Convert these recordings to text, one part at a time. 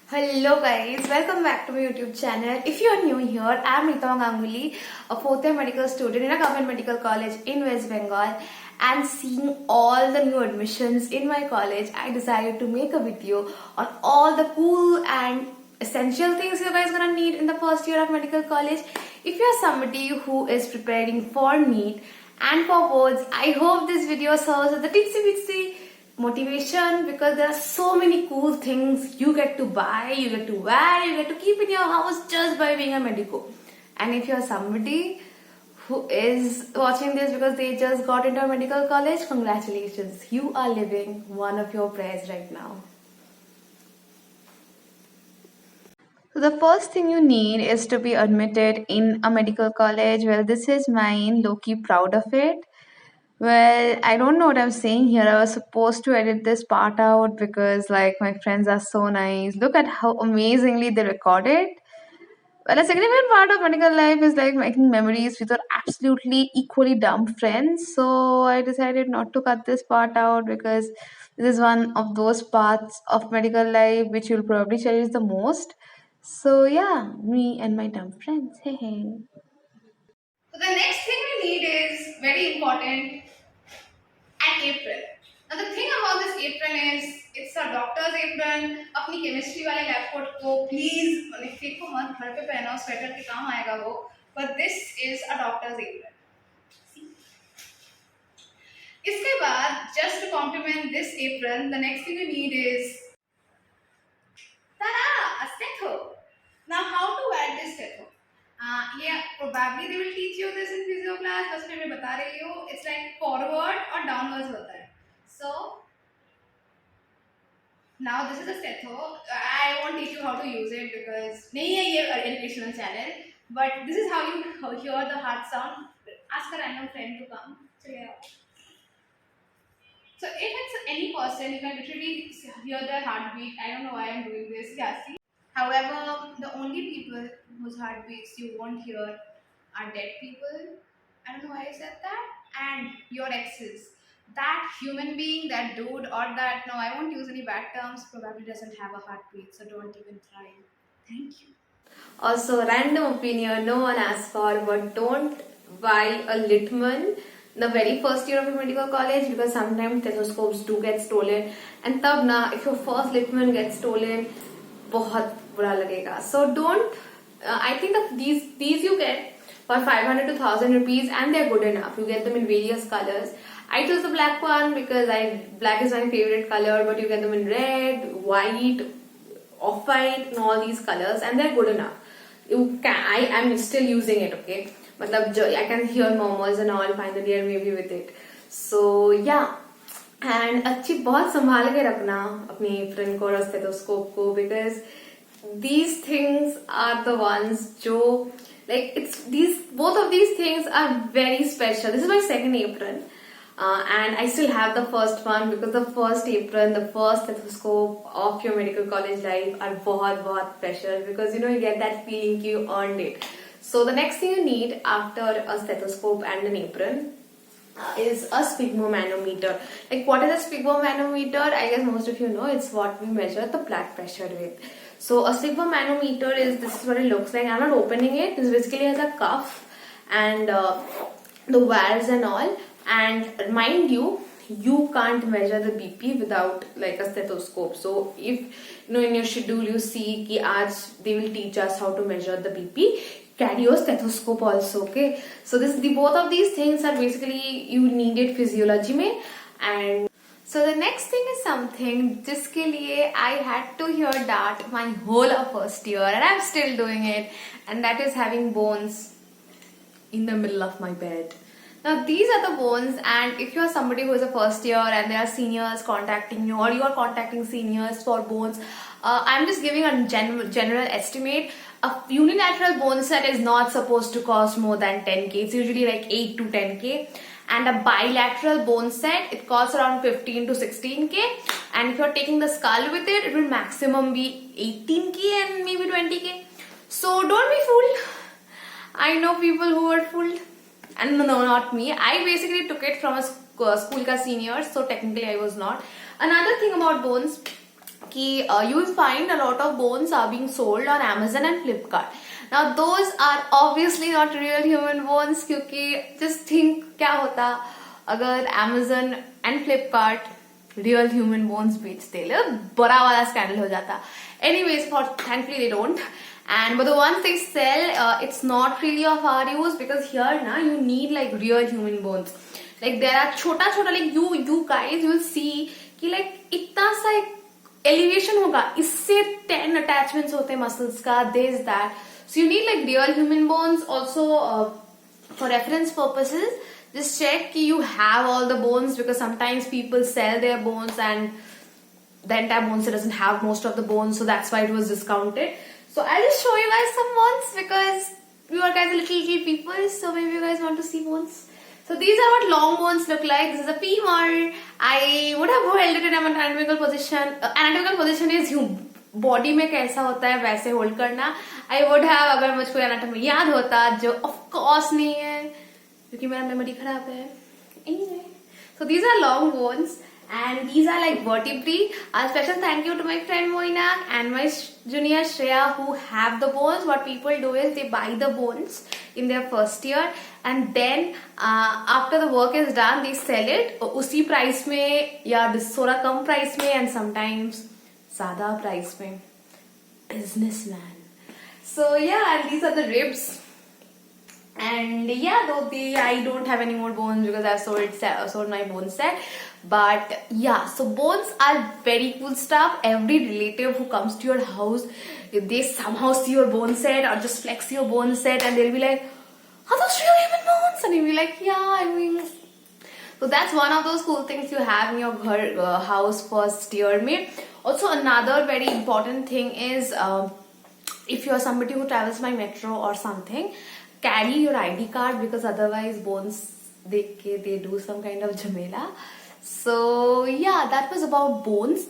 Hello guys, welcome back to my YouTube channel. If you are new here, I am Rhitama Ganguly, a fourth year medical student in a government medical college in West Bengal, and seeing all the new admissions in my college, I decided to make a video on all the cool and essential things you guys gonna need in the first year of medical college. If you are somebody who is preparing for NEET and for boards, I hope this video serves as the tipsy motivation, because there are so many cool things you get to buy, you get to wear, you get to keep in your house just by being a medico. And if you're somebody who is watching this because they just got into a medical college, congratulations, you are living one of your prayers right now. So the first thing you need is to be admitted in a medical college. Well, this is mine, low-key proud of it. Well, I don't know what I'm saying here. I was supposed to edit this part out because, like, my friends are so nice. Look at how amazingly they recorded. Well, a significant part of medical life is like making memories with your absolutely equally dumb friends. So I decided not to cut this part out because this is one of those parts of medical life which you'll probably cherish the most. So yeah, me and my dumb friends. Hey hey. So the next thing we need is very important, an apron. Now the thing about this apron is it's a doctor's apron. अपनी chemistry वाले lab coat को please फेंको मत, घर पे पहनो, sweater के काम आएगा वो. But this is a doctor's apron. See? इसके बाद just to complement this apron, the next thing we need is tada, a stethoscope. Now how to add this stethoscope? Yeah, probably they will teach you this in physio class. बस मैं बता रही हूँ. It's like forward और downwards होता है. So now this is a stethoscope. I won't teach you how to use it because नहीं है ये educational channel. But this is how you hear the heart sound. Ask a random friend to come. So if it's any person, you can literally hear their heartbeat. I don't know why I'm doing this. Yeah, see. However, the only people whose heartbeats you won't hear are dead people. I don't know why I said that. And your exes. That human being, that dude, or that, no, I won't use any bad terms, probably doesn't have a heartbeat, so don't even try. Thank you. Also, random opinion, no one asked for, but don't buy a Litman the very first year of a medical college, because sometimes stethoscopes do get stolen. And tab na, if your first Litman gets stolen, बहुत बुरा लगेगा. So don't. I think that these you get for 500 to 1000 rupees, and they're good enough. You get them in various colors. I chose the black one because black is my favorite color, but you get them in red, white, off-white, and all these colors, and they're good enough. I am still using it. Okay, but I can hear murmurs and all finally, and maybe with it. So yeah. And अच्छी बहुत संभाल के रखना अपनी apron को और stethoscope को, because these things are the ones जो like it's these both of these things are very special. This is my second apron, and I still have the first one because the first apron, the first stethoscope of your medical college life are बहुत special, because you get that feeling you earned it. So the next thing you need after a stethoscope and an apron is a sphygmomanometer. Like, what is a sphygmomanometer? I guess most of you know it's what we measure the blood pressure with. So a sphygmomanometer this is what it looks like. I'm not opening it. This basically has a cuff and the valves and all. And mind you, you can't measure the BP without like a stethoscope. So if in your schedule you see ki aaj they will teach us how to measure the BP, carry your stethoscope also. Okay, so both of these things are basically you needed physiology mein. And so the next thing is something jiske liye I had to hear that my whole of first year, and I'm still doing it, and that is having bones in the middle of my bed. Now these are the bones, and if you are somebody who is a first year and there are seniors contacting you, or you are contacting seniors for bones, I'm just giving a general estimate. A unilateral bone set is not supposed to cost more than 10k. It's usually like 8 to 10k. And a bilateral bone set, it costs around 15 to 16k. And if you're taking the skull with it, it will maximum be 18k and maybe 20k. So don't be fooled. I know people who were fooled. And no, not me. I basically took it from a school ka senior, so technically I was not. Another thing about bones, क्योंकि you will find a lot of bones are being sold on Amazon and Flipkart. Now those are obviously not real human bones, क्योंकि just think क्या होता अगर Amazon and Flipkart real human bones बेचते, बड़ा वाला scandal हो जाता. Anyways, thankfully they don't. And but the ones they sell, it's not really of our use, because here na you need like real human bones. Like there are chota like you guys will see कि like इतना सा elevation होगा, इससे 10 attachments होते हैं muscles का, this that. So you need like real human bones. Also for reference purposes, just check कि you have all the bones, because sometimes people sell their bones and the entire bone set doesn't have most of the bones, so that's why it was discounted. So I'll just show you guys some bones, because you are guys little people, so maybe you guys want to see bones. So these are what long bones look like. This is a femur. I would have held it in an anatomical position. Anatomical position is you body में कैसा होता है वैसे hold करना. I would have, अगर मुझको anatomy याद होता, जो of course नहीं है क्योंकि मेरा memory खराब है. Anyway, so these are long bones. And these are like vertebrae. A special thank you to my friend Moina and my junior Shreya who have the bones. What people do is they buy the bones in their first year, and then after the work is done they sell it उसी price में या थोड़ा कम price में, and sometimes ज़्यादा price में. Businessman. So yeah, and these are the ribs. And yeah, though I don't have any more bones because I've sold my bone set. But yeah, so bones are very cool stuff. Every relative who comes to your house, if they somehow see your bone set or just flex your bone set, and they'll be like, are those real human bones? And you'll be like, yeah, I mean. So that's one of those cool things you have in your house first year में. Also another very important thing is if you're somebody who travels by metro or something, carry your ID card, because otherwise bones they do some kind of jhamela. So yeah, that was about bones.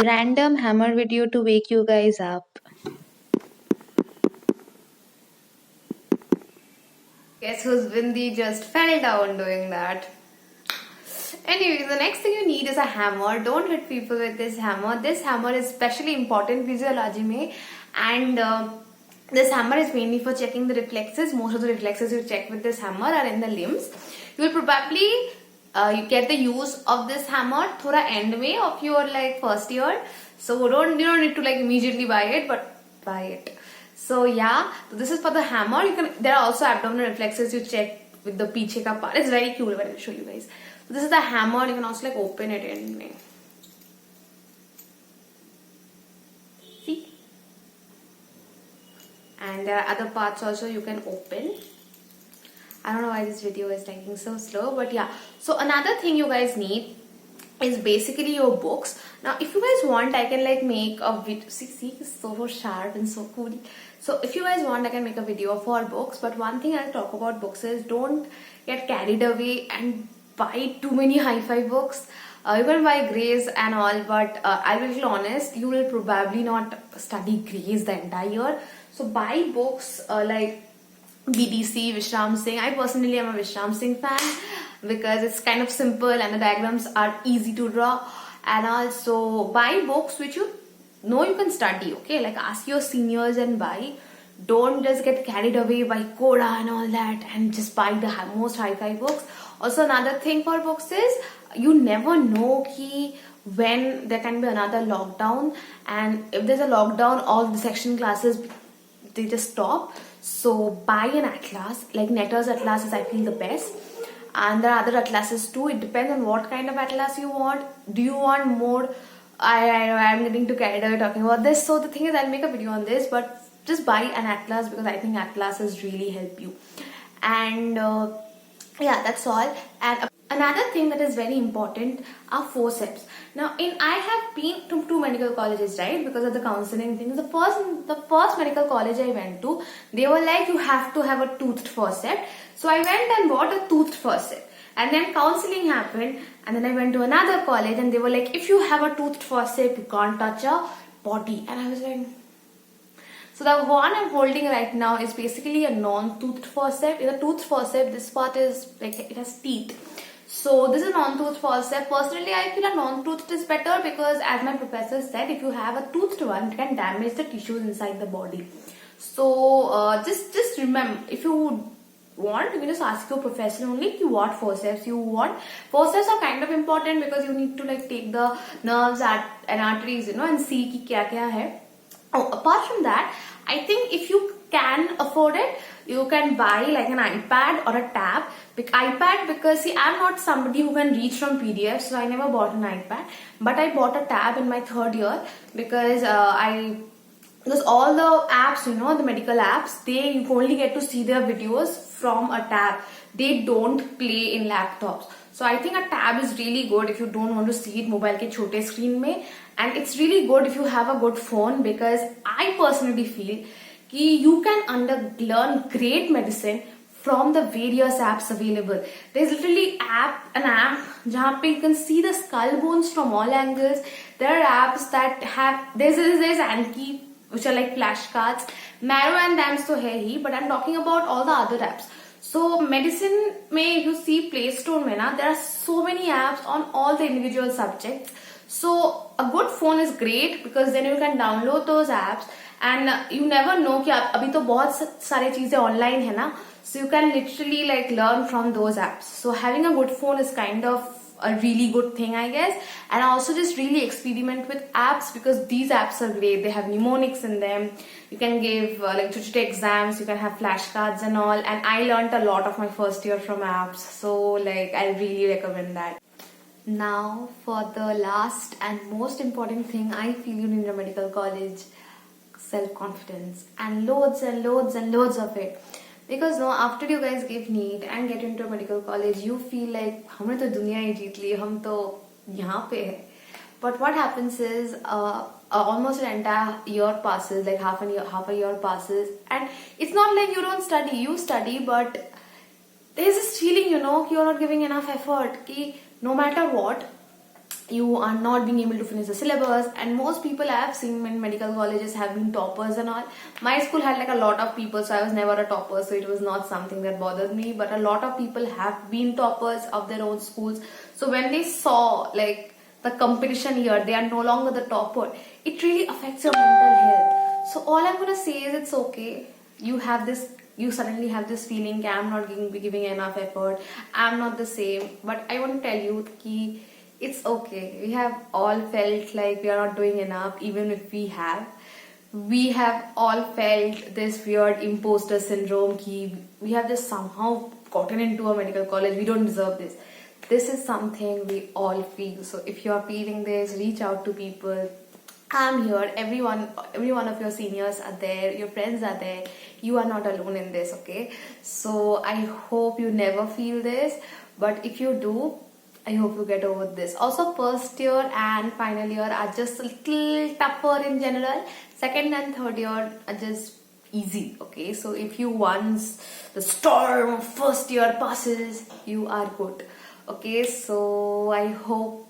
Random hammer video to wake you guys up. Guess whose bindi just fell down doing that. Anyway, the next thing you need is a hammer. Don't hit people with this hammer. This hammer is especially important physiology mein, and this hammer is mainly for checking the reflexes. Most of the reflexes you check with this hammer are in the limbs. You will probably you get the use of this hammer thoda end way of your like first year. So you don't need to like immediately buy it, but buy it. So yeah, so this is for the hammer. There are also abdominal reflexes you check with the piche ka part. It's very cool, but I'll show you guys. So this is the hammer. You can also like open it in. See? And there are other parts also you can open. I don't know why this video is taking so slow, but yeah. So another thing you guys need is basically your books. Now if you guys want, I can like make a video. See, it's so sharp and so cool. So if you guys want, I can make a video for books. But one thing I'll talk about books is don't get carried away and buy too many hi-fi books. You can buy Grays and all, but I'll be little honest, you will probably not study Grays the entire year. So buy books like BDC, Vishram Singh. I personally am a Vishram Singh fan because it's kind of simple and the diagrams are easy to draw. And also buy books which you know you can study, okay? Like ask your seniors and buy. Don't just get carried away by Coda and all that and just buy the most hi-fi books. Also another thing for books is you never know when there can be another lockdown, and if there's a lockdown, all the section classes they just stop. So buy an atlas, like Netter's atlas is I feel the best, and there are other atlases too. It depends on what kind of atlas you want. Do you want more? I'm getting too carried away talking about this. So the thing is, I'll make a video on this, but just buy an atlas because I think atlases really help you. And yeah, that's all. And another thing that is very important are forceps. Now, I have been to two medical colleges, right? Because of the counseling thing. The first medical college I went to, they were like, you have to have a toothed forceps. So I went and bought a toothed forceps. And then counseling happened, and then I went to another college, and they were like, if you have a toothed forceps, you can't touch a body. And I was like, so the one I'm holding right now is basically a non-toothed forceps. In a toothed forceps, this part is like it has teeth. So this is non-toothed forceps. Personally, I feel a non-toothed is better because, as my professor said, if you have a toothed one, it can damage the tissues inside the body. So just remember, if you want, you can just ask your professor only what forceps you want. Forceps are kind of important because you need to like take the nerves and arteries, and see ki kya kya hai. Oh, apart from that, I think if you can afford it, you can buy like an iPad or a tab. iPad because see, I'm not somebody who can read from PDF, so I never bought an iPad. But I bought a tab in my third year because because all the apps, the medical apps, you only get to see their videos from a tab. They don't play in laptops. So I think a tab is really good if you don't want to see it mobile ke chote screen mein, and it's really good if you have a good phone, because I personally feel कि you can learn great medicine from the various apps available. There's literally an app जहाँ पे you can see the skull bones from all angles. There are apps that have there's Anki, which are like flashcards. Marrow and Dams तो है ही, but I'm talking about all the other apps. So medicine में if you see Play Store में ना, there are so many apps on all the individual subjects. So a good phone is great because then you can download those apps, and you never know कि अभी तो बहुत सारे चीजें online है ना, so you can literally like learn from those apps. So having a good phone is kind of a really good thing, I guess. And I also just really experiment with apps because these apps are great. They have mnemonics in them. You can give like to exams, you can have flashcards and all. And I learned a lot of my first year from apps. So like I really recommend that. Now for the last and most important thing I feel you need in a medical college, self-confidence, and loads and loads and loads of it. Because no, after you guys give NEET and get into a medical college, you feel like हमने तो दुनिया ही जीत ली, हम तो यहाँ पे है. But what happens is almost an entire year passes, like half a year passes, and it's not like you don't study. You study, but there's this feeling, you're not giving enough effort. Ki no matter what, you are not being able to finish the syllabus. And most people I have seen in medical colleges have been toppers and all. My school had like a lot of people, so I was never a topper, so it was not something that bothered me. But a lot of people have been toppers of their own schools. So when they saw like the competition here, they are no longer the topper, it really affects your mental health. So all I'm gonna say is it's okay. You suddenly have this feeling, I'm not giving enough effort, I'm not the same. But I want to tell you that it's okay. We have all felt like we are not doing enough, even if we have. We have all felt this weird imposter syndrome. We have just somehow gotten into a medical college. We don't deserve this. This is something we all feel. So if you are feeling this, reach out to people. I'm here. Every one of your seniors are there. Your friends are there. You are not alone in this, okay? So I hope you never feel this. But if you do, I hope you get over this. Also, first year and final year are just a little tougher in general. Second and third year are just easy, okay? So if you once the storm of first year passes, you are good, okay? So I hope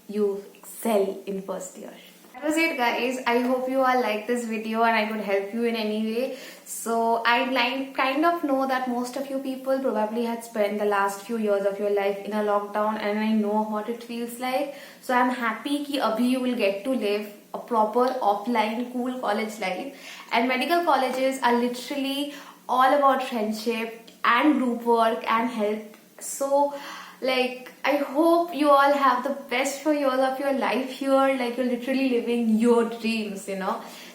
you excel in first year. That was it, guys. I hope you all like this video and I could help you in any way. So I kind of know that most of you people probably had spent the last few years of your life in a lockdown, and I know what it feels like. So I'm happy कि अभी you will get to live a proper offline cool college life. And medical colleges are literally all about friendship and group work and help. So like I hope you all have the best 4 years of your life here, like you're literally living your dreams,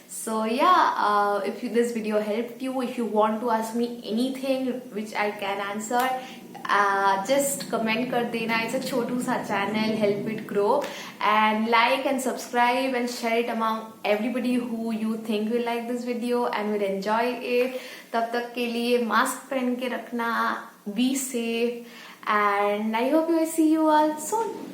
So yeah, if this video helped you, if you want to ask me anything which I can answer, just comment kar dena. It's a chotu sa channel, help it grow, and like and subscribe and share it among everybody who you think will like this video and will enjoy it. Tab tak ke liye mask पहन के रखना, be safe, and I hope I see you all soon.